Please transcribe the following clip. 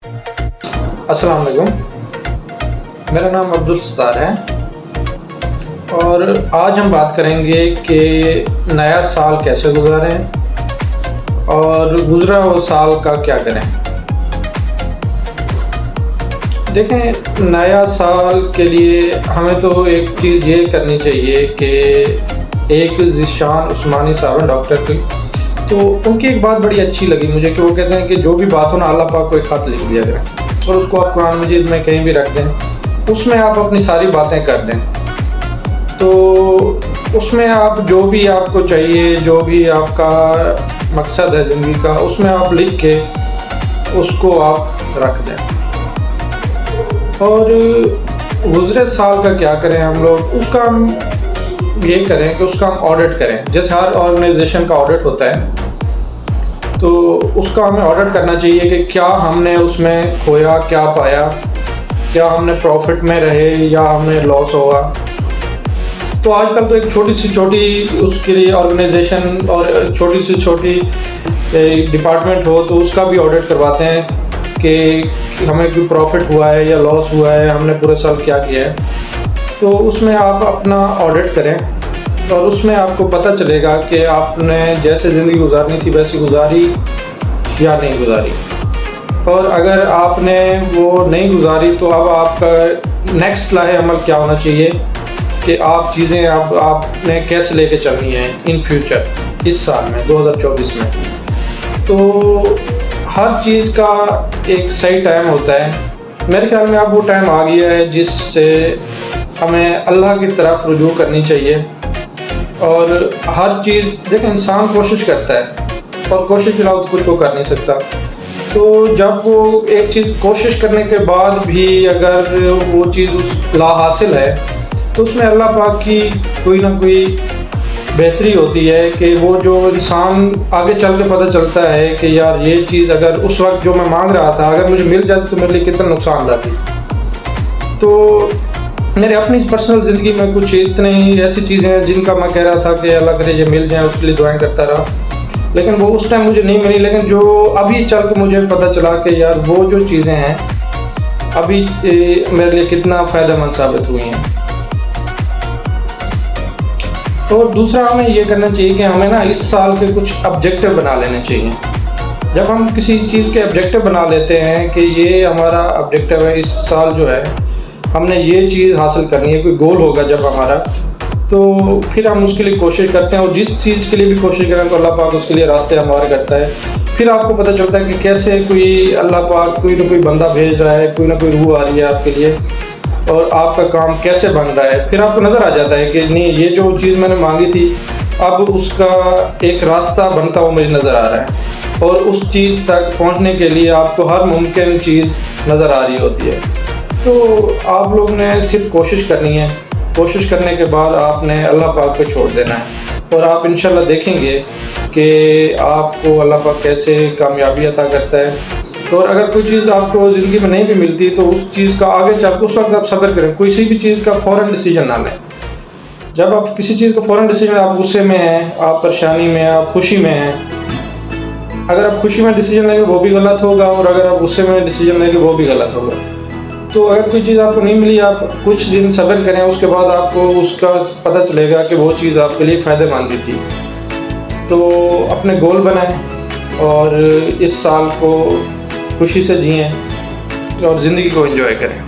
अस्सलाम वालेकुम, मेरा नाम अब्दुल सत्तार है और आज हम बात करेंगे कि नया साल कैसे गुजारें और गुज़रा हुआ साल का क्या करें। देखें, नया साल के लिए हमें तो एक चीज़ ये करनी चाहिए कि एक ज़ीशान उस्मानी साहब हैं डॉक्टर की, तो उनकी एक बात बड़ी अच्छी लगी मुझे कि वो कहते हैं कि जो भी बात हो ना, अल्लाह पाक को एक खत लिख दिया करें और उसको आप कुरान मजीद में कहीं भी रख दें, उसमें आप अपनी सारी बातें कर दें। तो उसमें आप जो भी आपको चाहिए, जो भी आपका मकसद है ज़िंदगी का, उसमें आप लिख के उसको आप रख दें। और गुज़रे साल का क्या करें हम लोग, उसका हम ये करें कि उसका हम ऑडिट करें। जैसे हर ऑर्गेनाइजेशन का ऑडिट होता है, तो उसका हमें ऑडिट करना चाहिए कि क्या हमने उसमें खोया, क्या पाया, क्या हमने प्रॉफिट में रहे या हमें लॉस हुआ। तो आजकल तो एक छोटी सी छोटी उसके लिए ऑर्गेनाइजेशन और छोटी सी छोटी डिपार्टमेंट हो तो उसका भी ऑडिट करवाते हैं कि हमें कोई प्रॉफिट हुआ है या लॉस हुआ है, हमने पूरे साल क्या किया है। तो उसमें आप अपना ऑडिट करें और उसमें आपको पता चलेगा कि आपने जैसे ज़िंदगी गुजारनी थी वैसी गुजारी या नहीं गुजारी। और अगर आपने वो नहीं गुजारी तो अब आपका नेक्स्ट लाहे अमल क्या होना चाहिए कि आप चीज़ें आपने कैसे लेके चलनी है इन फ्यूचर, इस साल में 2024 में। तो हर चीज़ का एक सही टाइम होता है। मेरे ख्याल में अब वो टाइम आ गया है जिससे हमें अल्लाह की तरफ रुजू करनी चाहिए। और हर चीज़ देखें, इंसान कोशिश करता है और कोशिश के अलावा तो कुछ वो कर नहीं सकता। तो जब वो एक चीज़ कोशिश करने के बाद भी अगर वो चीज़ उस ला हासिल है तो उसमें अल्लाह पाक की कोई ना कोई बेहतरी होती है कि वो जो इंसान आगे चल के पता चलता है कि यार ये चीज़ अगर उस वक्त जो मैं मांग रहा था अगर मुझे मिल जाती तो मेरे लिए कितना नुकसानदायक थी। तो मेरे अपनी पर्सनल ज़िंदगी में कुछ इतने ही ऐसी चीज़ें हैं जिनका मैं कह रहा था कि अल्लाह करे ये मिल जाए, उसके लिए दुआएं करता रहा, लेकिन वो उस टाइम मुझे नहीं मिली। लेकिन जो अभी चल के मुझे पता चला कि यार वो जो चीज़ें हैं अभी मेरे लिए कितना फ़ायदेमंद साबित हुई हैं। और दूसरा हमें ये करना चाहिए कि हमें ना इस साल के कुछ ऑब्जेक्टिव बना लेने चाहिए। जब हम किसी चीज़ के ऑब्जेक्टिव बना लेते हैं कि ये हमारा ऑब्जेक्टिव है, इस साल जो है हमने ये चीज़ हासिल करनी है, कोई गोल होगा जब हमारा, तो फिर हम उसके लिए कोशिश करते हैं। और जिस चीज़ के लिए भी कोशिश करें तो अल्लाह पाक उसके लिए रास्ते हमारे करता है। फिर आपको पता चलता है कि कैसे कोई अल्लाह पाक कोई ना कोई बंदा भेज रहा है, कोई ना कोई रूह आ रही है आपके लिए और आपका काम कैसे बन रहा है। फिर आपको नज़र आ जाता है कि नहीं, ये जो चीज़ मैंने मांगी थी अब उसका एक रास्ता बनता हुआ मुझे नज़र आ रहा है और उस चीज़ तक पहुँचने के लिए आपको हर मुमकिन चीज़ नज़र आ रही होती है। तो आप लोग ने सिर्फ कोशिश करनी है, कोशिश करने के बाद आपने अल्लाह पाक पे छोड़ देना है और आप इंशाल्लाह देखेंगे कि आपको अल्लाह पाक कैसे कामयाबी अता करता है। और अगर कोई चीज़ आपको ज़िंदगी में नहीं भी मिलती तो उस चीज़ का आगे चल उस वक्त आप सब्र करें, किसी भी चीज़ का फ़ौरन डिसीजन ना लें। जब आप किसी चीज़ का फ़ौरन डिसीजन, आप गुस्से में हैं, आप परेशानी में, आप खुशी में हैं, अगर आप खुशी में डिसीजन लेंगे वो भी गलत होगा और अगर आप गुस्से में डिसीजन लेंगे वो भी गलत होगा। तो अगर कोई चीज़ आपको नहीं मिली, आप कुछ दिन सब्र करें, उसके बाद आपको उसका पता चलेगा कि वो चीज़ आपके लिए फ़ायदेमंद थी। तो अपने गोल बनाएं और इस साल को खुशी से जिएं और ज़िंदगी को एंजॉय करें।